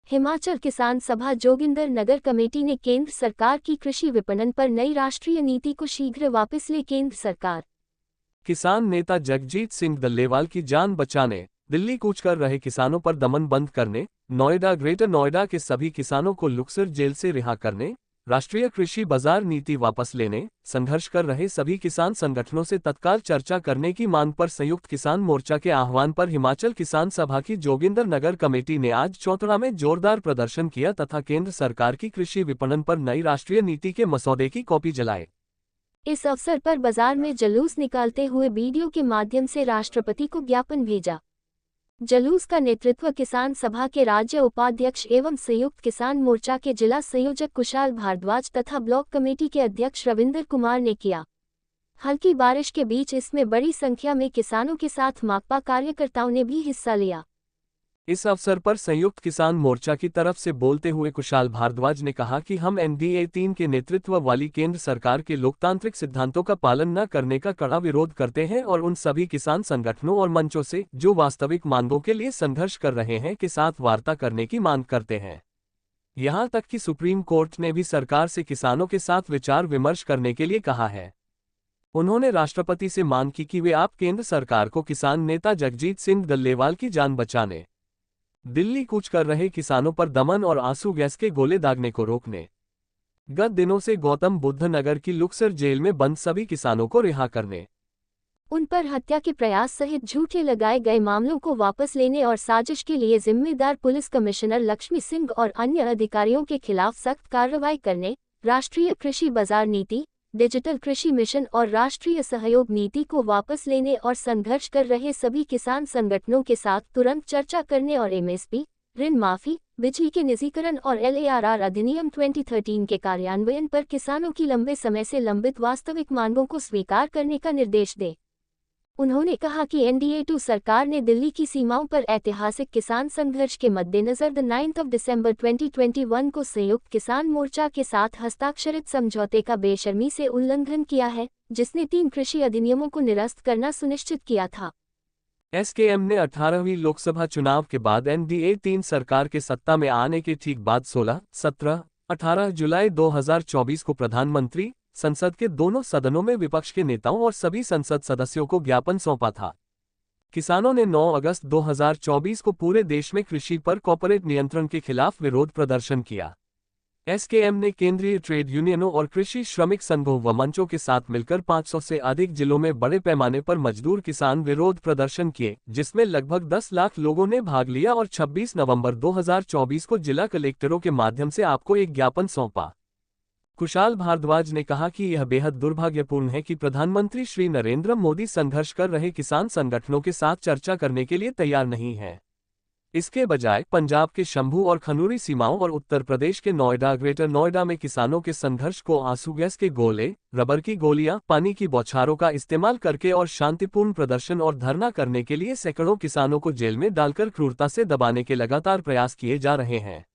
हिमाचल किसान सभा जोगिंदर नगर कमेटी ने केंद्र सरकार की कृषि विपणन पर नई राष्ट्रीय नीति को शीघ्र वापस ले केंद्र सरकार। किसान नेता जगजीत सिंह डल्लेवाल की जान बचाने दिल्ली कूच कर रहे किसानों पर दमन बंद करने, नोएडा ग्रेटर नोएडा के सभी किसानों को लुक्सर जेल से रिहा करने, राष्ट्रीय कृषि बाजार नीति वापस लेने, संघर्ष कर रहे सभी किसान संगठनों से तत्काल चर्चा करने की मांग पर संयुक्त किसान मोर्चा के आह्वान पर हिमाचल किसान सभा की जोगिंदर नगर कमेटी ने आज चौथरा में जोरदार प्रदर्शन किया तथा केंद्र सरकार की कृषि विपणन पर नई राष्ट्रीय नीति के मसौदे की कॉपी जलाए। इस अवसर पर बाजार में जुलूस निकालते हुए वीडियो के माध्यम से राष्ट्रपति को ज्ञापन भेजा। जुलूस का नेतृत्व किसान सभा के राज्य उपाध्यक्ष एवं संयुक्त किसान मोर्चा के जिला संयोजक कुशाल भारद्वाज तथा ब्लॉक कमेटी के अध्यक्ष रविंदर कुमार ने किया। हल्की बारिश के बीच इसमें बड़ी संख्या में किसानों के साथ माकपा कार्यकर्ताओं ने भी हिस्सा लिया। इस अवसर पर संयुक्त किसान मोर्चा की तरफ से बोलते हुए कुशाल भारद्वाज ने कहा कि हम एनडीए 3 के नेतृत्व वाली केंद्र सरकार के लोकतांत्रिक सिद्धांतों का पालन न करने का कड़ा विरोध करते हैं और उन सभी किसान संगठनों और मंचों से जो वास्तविक मांगों के लिए संघर्ष कर रहे हैं के साथ वार्ता करने की मांग करते हैं। यहां तक कि सुप्रीम कोर्ट ने भी सरकार से किसानों के साथ विचार विमर्श करने के लिए कहा है। उन्होंने राष्ट्रपति से मांग की कि वे आप केंद्र सरकार को किसान नेता जगजीत सिंह डल्लेवाल की जान बचाने, दिल्ली कूच कर रहे किसानों पर दमन और आंसू गैस के गोले दागने को रोकने, गत दिनों से गौतम बुद्ध नगर की लुक्सर जेल में बंद सभी किसानों को रिहा करने, उन पर हत्या के प्रयास सहित झूठे लगाए गए मामलों को वापस लेने और साजिश के लिए जिम्मेदार पुलिस कमिश्नर लक्ष्मी सिंह और अन्य अधिकारियों के खिलाफ सख्त कार्रवाई करने, राष्ट्रीय कृषि बाजार नीति, डिजिटल कृषि मिशन और राष्ट्रीय सहयोग नीति को वापस लेने और संघर्ष कर रहे सभी किसान संगठनों के साथ तुरंत चर्चा करने और एमएसपी, ऋण माफी, बिजली के निजीकरण और एलएआरआर अधिनियम 2013 के कार्यान्वयन पर किसानों की लंबे समय से लंबित वास्तविक मांगों को स्वीकार करने का निर्देश दे। उन्होंने कहा कि एनडीए 2 सरकार ने दिल्ली की सीमाओं पर ऐतिहासिक किसान संघर्ष के मद्देनजर 9 दिसंबर 2021 को संयुक्त किसान मोर्चा के साथ हस्ताक्षरित समझौते का बेशर्मी से उल्लंघन किया है, जिसने 3 कृषि अधिनियमों को निरस्त करना सुनिश्चित किया था। एसकेएम ने 18वीं लोकसभा चुनाव के बाद एनडीए 3 सरकार के सत्ता में आने के ठीक बाद 16, 17, 18 जुलाई 2024 को प्रधानमंत्री, संसद के दोनों सदनों में विपक्ष के नेताओं और सभी संसद सदस्यों को ज्ञापन सौंपा था। किसानों ने 9 अगस्त 2024 को पूरे देश में कृषि पर कॉर्पोरेट नियंत्रण के खिलाफ विरोध प्रदर्शन किया। एसकेएम ने केंद्रीय ट्रेड यूनियनों और कृषि श्रमिक संघों व मंचों के साथ मिलकर 500 से अधिक जिलों में बड़े पैमाने पर मजदूर किसान विरोध प्रदर्शन किए, जिसमें लगभग 10 लाख लोगों ने भाग लिया और 26 नवंबर 2024 को जिला कलेक्टरों के माध्यम से आपको एक ज्ञापन सौंपा। कुशाल भारद्वाज ने कहा कि यह बेहद दुर्भाग्यपूर्ण है कि प्रधानमंत्री श्री नरेंद्र मोदी संघर्ष कर रहे किसान संगठनों के साथ चर्चा करने के लिए तैयार नहीं है। इसके बजाय पंजाब के शंभू और खनूरी सीमाओं और उत्तर प्रदेश के नोएडा ग्रेटर नोएडा में किसानों के संघर्ष को आंसू गैस के गोले, रबर की गोलियां, पानी की बौछारों का इस्तेमाल करके और शांतिपूर्ण प्रदर्शन और धरना करने के लिए सैकड़ों किसानों को जेल में डालकर क्रूरता से दबाने के लगातार प्रयास किए जा रहे हैं।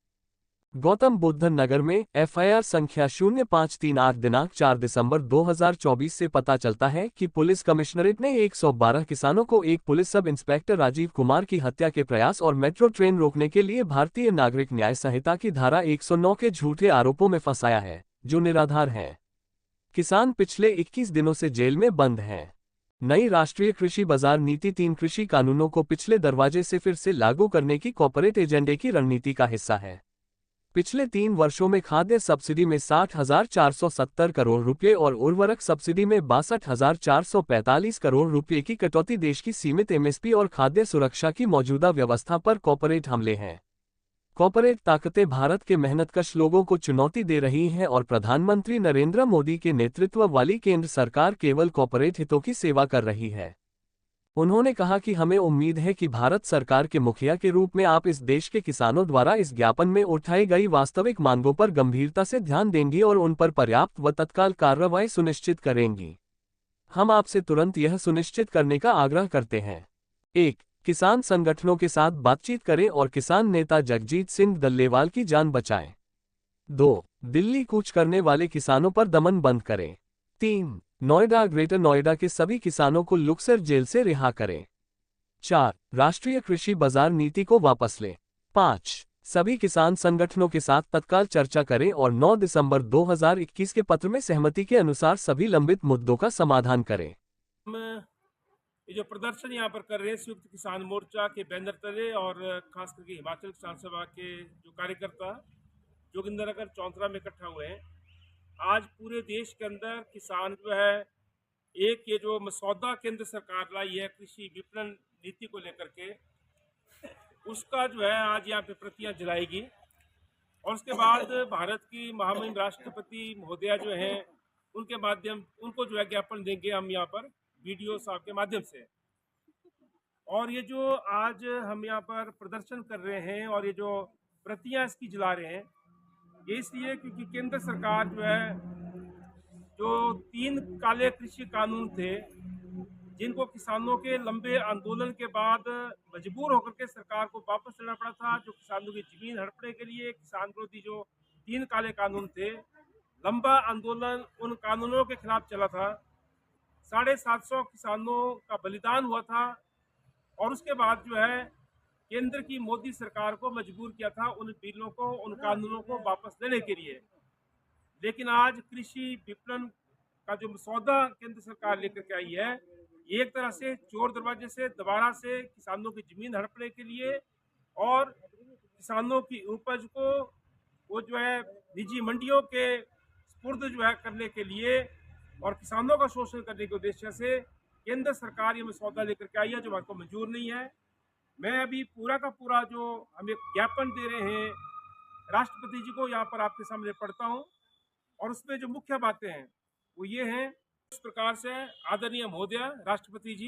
गौतम बुद्ध नगर में एफआईआर संख्या 0538 दिनांक 4 दिसंबर 2024 से पता चलता है कि पुलिस कमिश्नरेट ने 112 किसानों को एक police sub inspector Rajiv Kumar की हत्या के प्रयास और मेट्रो ट्रेन रोकने के लिए भारतीय नागरिक न्याय संहिता की धारा 109 के झूठे आरोपों में फंसाया है, जो निराधार है। किसान पिछले 21 दिनों से जेल में बंद हैं। नई राष्ट्रीय कृषि बाजार नीति 3 कृषि कानूनों को पिछले दरवाजे से फिर से लागू करने की कॉर्पोरेट एजेंडे की रणनीति का हिस्सा है। पिछले 3 वर्षों में खाद्य सब्सिडी में 60,470 करोड़ रुपए और उर्वरक सब्सिडी में 62,445 करोड़ रुपए की कटौती देश की सीमित एमएसपी और खाद्य सुरक्षा की मौजूदा व्यवस्था पर कॉर्पोरेट हमले हैं। कॉर्पोरेट ताकतें भारत के मेहनतकश लोगों को चुनौती दे रही हैं और प्रधानमंत्री नरेंद्र मोदी के नेतृत्व वाली केंद्र सरकार केवल कॉर्पोरेट हितों की सेवा कर रही है। उन्होंने कहा कि हमें उम्मीद है कि भारत सरकार के मुखिया के रूप में आप इस देश के किसानों द्वारा इस ज्ञापन में उठाई गई वास्तविक मांगों पर गंभीरता से ध्यान देंगी और उन पर पर्याप्त व तत्काल कार्रवाई सुनिश्चित करेंगी। हम आपसे तुरंत यह सुनिश्चित करने का आग्रह करते हैं। 1. किसान संगठनों के साथ बातचीत करें और किसान नेता जगजीत सिंह डल्लेवाल की जान बचाएं। 2. दिल्ली कूच करने वाले किसानों पर दमन बंद करें। 3. नोएडा ग्रेटर नोएडा के सभी किसानों को लुक्सर जेल से रिहा करें। 4. राष्ट्रीय कृषि बाजार नीति को वापस लें। 5. सभी किसान संगठनों के साथ तत्काल चर्चा करें और 9 दिसंबर 2021 के पत्र में सहमति के अनुसार सभी लंबित मुद्दों का समाधान करें। हम ये जो प्रदर्शन यहाँ पर कर रहे हैं संयुक्त किसान मोर्चा के बैनर तले और खास करके हिमाचल किसान सभा के जो कार्यकर्ता जोगिंदरनगर चौंतरा में इकट्ठा हुए हैं, आज पूरे देश के अंदर किसान जो है एक ये जो मसौदा केंद्र सरकार लाई है कृषि विपणन नीति को लेकर के, उसका जो है आज यहाँ पे प्रतियां जलाएगी और उसके बाद भारत की महामहिम राष्ट्रपति महोदया जो हैं उनके माध्यम उनको जो है ज्ञापन देंगे हम यहाँ पर वीडियो साहब के माध्यम से। और ये जो आज हम यहाँ पर प्रदर्शन कर रहे हैं और ये जो प्रतियां इसकी जला रहे हैं, ये इसलिए क्योंकि केंद्र सरकार जो है जो 3 काले कृषि कानून थे जिनको किसानों के लंबे आंदोलन के बाद मजबूर होकर के सरकार को वापस लेना पड़ा था, जो किसानों की जमीन हड़पने के लिए किसान विरोधी जो 3 काले कानून थे, लंबा आंदोलन उन कानूनों के खिलाफ चला था। 750 किसानों का बलिदान हुआ था और उसके बाद जो है केंद्र की मोदी सरकार को मजबूर किया था उन बिलों को, उन कानूनों को वापस लेने के लिए। लेकिन आज कृषि विपणन का जो मसौदा केंद्र सरकार लेकर के आई है, ये एक तरह से चोर दरवाजे से दोबारा से किसानों की जमीन हड़पने के लिए और किसानों की उपज को वो जो है निजी मंडियों के स्पुर्द जो है करने के लिए और किसानों का शोषण करने के उद्देश्य से केंद्र सरकार ये मसौदा लेकर के आई है, जो हमारे को मंजूर नहीं है। मैं अभी पूरा का पूरा जो हम एक ज्ञापन दे रहे हैं राष्ट्रपति जी को यहाँ पर आपके सामने पढ़ता हूँ और उसमें जो मुख्य बातें हैं वो ये हैं। इस प्रकार से आदरणीय महोदय राष्ट्रपति जी,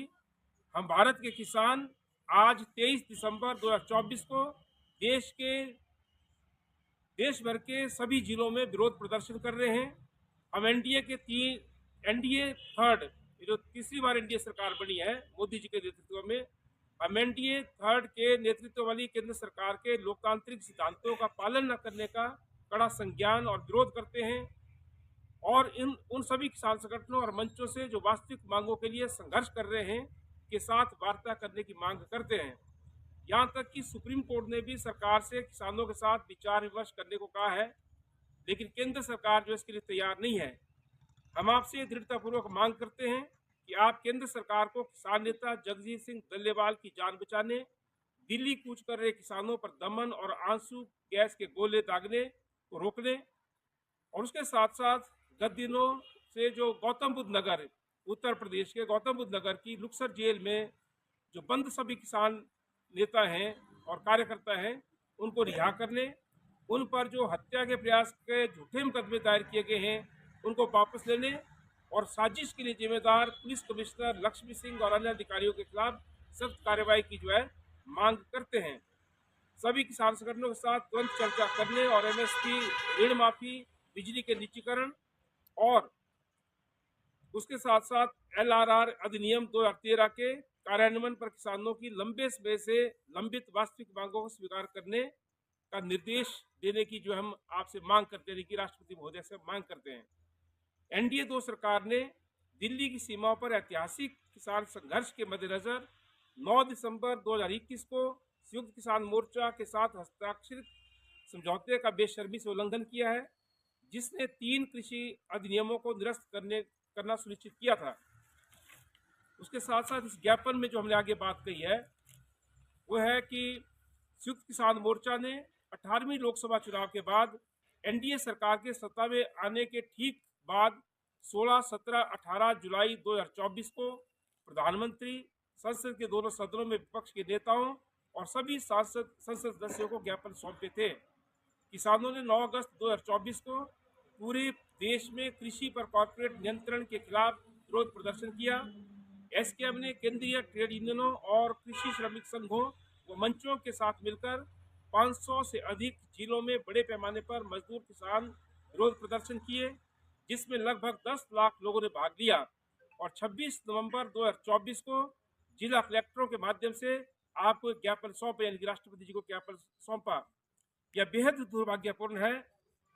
हम भारत के किसान आज 23 दिसंबर 2024 को देश भर के सभी जिलों में विरोध प्रदर्शन कर रहे हैं। हम एनडीए थर्ड, ये जो तीसरी बार एनडीए सरकार बनी है मोदी जी के नेतृत्व में, हम एनडीए थर्ड के नेतृत्व वाली केंद्र सरकार के लोकतांत्रिक सिद्धांतों का पालन न करने का कड़ा संज्ञान और विरोध करते हैं और उन सभी किसान संगठनों और मंचों से जो वास्तविक मांगों के लिए संघर्ष कर रहे हैं के साथ वार्ता करने की मांग करते हैं। यहाँ तक कि सुप्रीम कोर्ट ने भी सरकार से किसानों के साथ विचार विमर्श करने को कहा है, लेकिन केंद्र सरकार जो इसके लिए तैयार नहीं है। हम आपसे दृढ़तापूर्वक मांग करते हैं कि आप केंद्र सरकार को किसान नेता जगजीत सिंह डल्लेवाल की जान बचाने, दिल्ली कूच कर रहे किसानों पर दमन और आंसू गैस के गोले दागने को रोकने और उसके साथ साथ गत दिनों से जो गौतम बुद्ध नगर, उत्तर प्रदेश के गौतम बुद्ध नगर की लुक्सर जेल में जो बंद सभी किसान नेता हैं और कार्यकर्ता हैं उनको रिहा करने, उन पर जो हत्या के प्रयास के झूठे मुकदमे दायर किए गए हैं उनको वापस लेने और साजिश के लिए जिम्मेदार पुलिस कमिश्नर लक्ष्मी सिंह और अन्य अधिकारियों के खिलाफ सख्त कार्रवाई की जो है मांग करते हैं। सभी किसान संगठनों के साथ तुरंत चर्चा करने और एमएसपी, ऋण माफी, बिजली के निजीकरण और उसके साथ साथ एलआरआर अधिनियम 2013 के कार्यान्वयन पर किसानों की लंबे समय से लंबित वास्तविक मांगों को स्वीकार करने का निर्देश देने की जो हम आपसे मांग करते हैं, कि राष्ट्रपति महोदय से मांग करते हैं। एनडीए 2 सरकार ने दिल्ली की सीमाओं पर ऐतिहासिक किसान संघर्ष के मद्देनजर 9 दिसंबर 2021 को संयुक्त किसान मोर्चा के साथ हस्ताक्षरित समझौते का बेशर्मी से उल्लंघन किया है, जिसने 3 कृषि अधिनियमों को निरस्त करना सुनिश्चित किया था। उसके साथ साथ इस ज्ञापन में जो हमने आगे बात कही है वो है कि संयुक्त किसान मोर्चा ने 18वीं लोकसभा चुनाव के बाद एनडीए सरकार के सत्ता में आने के ठीक बाद 16, 17, 18 जुलाई 2024 को प्रधानमंत्री, संसद के दोनों सदनों में विपक्ष के नेताओं और सभी संसद सदस्यों को ज्ञापन सौंपे थे। किसानों ने 9 अगस्त 2024 को पूरे देश में कृषि पर कॉर्पोरेट नियंत्रण के खिलाफ विरोध प्रदर्शन किया। एसकेएम ने केंद्रीय ट्रेड यूनियनों और कृषि श्रमिक संघों व मंचों के साथ मिलकर 500 से अधिक जिलों में बड़े पैमाने पर मजदूर किसान विरोध प्रदर्शन किए, जिसमें लगभग 10 लाख लोगों ने भाग लिया और 26 नवंबर 2024 को जिला कलेक्टरों के माध्यम से आपको एक ज्ञापन सौंपा, यानी कि राष्ट्रपति जी को ज्ञापन सौंपा। यह बेहद दुर्भाग्यपूर्ण है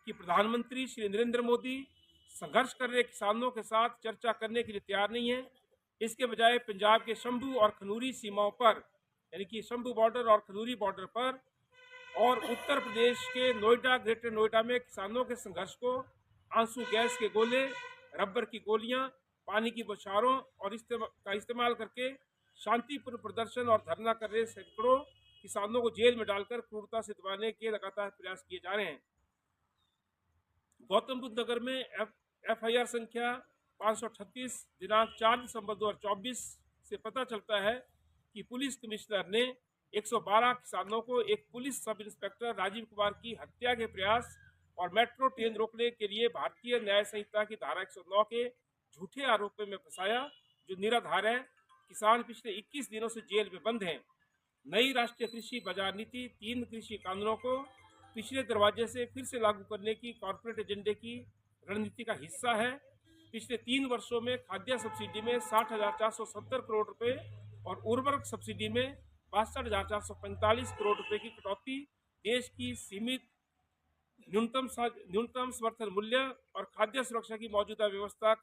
कि प्रधानमंत्री श्री नरेंद्र मोदी संघर्ष कर रहे किसानों के साथ चर्चा करने के लिए तैयार नहीं है। इसके बजाय पंजाब के शंभू और खनूरी सीमाओं पर, यानी कि शंभू बॉर्डर और खनूरी बॉर्डर पर और उत्तर प्रदेश के नोएडा, ग्रेटर नोएडा में किसानों के संघर्ष को आंसू गैस के गोले, रबर की गोलियां, पानी की बौछारों और का इस्तेमाल करके शांतिपूर्ण प्रदर्शन और धरना कर रहे सैकड़ों किसानों को जेल में डालकर क्रूरता से दबाने के लगातार प्रयास किए जा रहे हैं। गौतम बुद्ध नगर में FIR संख्या 538 दिनांक 4 दिसंबर 2024 से पता चलता है कि पुलिस कमिश्नर ने 112 किसानों को एक police sub inspector Rajiv Kumar की हत्या के प्रयास और मेट्रो ट्रेन रोकने के लिए भारतीय न्याय संहिता की धारा 109 के झूठे आरोप में फंसाया, जो निराधार है। किसान पिछले 21 दिनों से जेल में बंद हैं। नई राष्ट्रीय कृषि बाजार नीति 3 कृषि कानूनों को पिछले दरवाजे से फिर से लागू करने की कॉर्पोरेट एजेंडे की रणनीति का हिस्सा है। पिछले 3 वर्षों में खाद्य सब्सिडी में 60,470 करोड़ रुपए और उर्वरक सब्सिडी में 62,445 करोड़ रुपए की कटौती देश की सीमित न्यूनतम समर्थन मूल्य और खाद्य सुरक्षा की मौजूदा व्यवस्था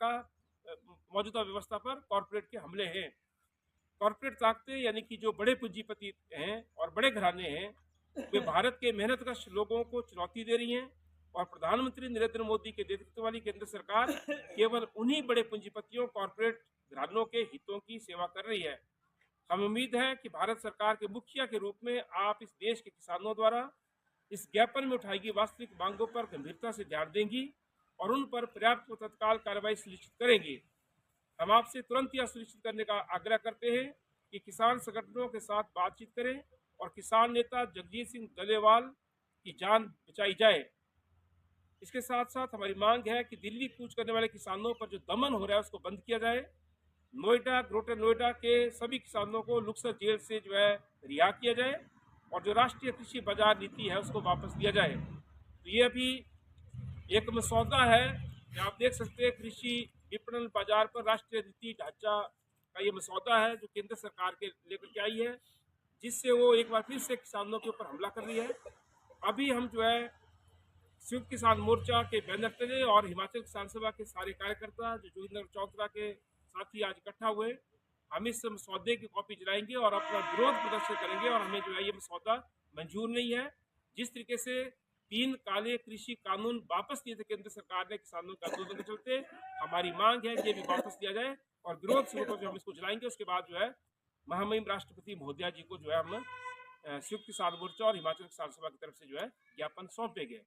पर कॉर्पोरेट के हमले हैं। कॉर्पोरेट ताकतें यानी कि जो बड़े पूंजीपति हैं और बड़े घराने हैं, वे भारत के मेहनतकश लोगों को चुनौती दे रही हैं और प्रधानमंत्री नरेंद्र मोदी के नेतृत्व वाली केंद्र सरकार केवल उन्हीं बड़े पूंजीपतियों, कॉर्पोरेट घरानों के हितों की सेवा कर रही है। हमें उम्मीद है कि भारत सरकार के मुखिया के रूप में आप इस देश के किसानों द्वारा इस ज्ञापन में उठाई गई वास्तविक मांगों पर गंभीरता से ध्यान देंगी और उन पर पर्याप्त व तत्काल कार्रवाई सुनिश्चित करेंगी। हम आपसे तुरंत यह सुनिश्चित करने का आग्रह करते हैं कि किसान संगठनों के साथ बातचीत करें और किसान नेता जगजीत सिंह डलेवाल की जान बचाई जाए। इसके साथ साथ हमारी मांग है कि दिल्ली कूच करने वाले किसानों पर जो दमन हो रहा है उसको बंद किया जाए। नोएडा, ग्रेटर नोएडा के सभी किसानों को लुक्सर जेल से जो है रिहा किया जाए और जो राष्ट्रीय कृषि बाजार नीति है उसको वापस दिया जाए। तो ये अभी एक मसौदा है, आप देख सकते हैं कृषि विपणन बाजार पर राष्ट्रीय नीति ढांचा का ये मसौदा है जो केंद्र सरकार के लेकर के आई है, जिससे वो एक बार फिर से किसानों के ऊपर हमला कर रही है। अभी हम जो है संयुक्त किसान मोर्चा के बैनर तले और हिमाचल किसान सभा के सारे कार्यकर्ता जो जोगिंदर चौधरा के साथ ही आज इकट्ठा हुए, हम इस मसौदे की कॉपी जलाएंगे और अपना विरोध प्रदर्शन करेंगे और हमें जो है ये मसौदा मंजूर नहीं है। जिस तरीके से 3 काले कृषि कानून वापस दिए थे केंद्र सरकार ने किसानों के आंदोलन के चलते, हमारी मांग है कि ये भी वापस दिया जाए और विरोध शुरू करके हम इसको जलाएंगे। उसके बाद जो है महामहिम राष्ट्रपति महोदया जी को जो है हम संयुक्त किसान मोर्चा और हिमाचल किसान सभा की तरफ से जो है ज्ञापन सौंपेंगे।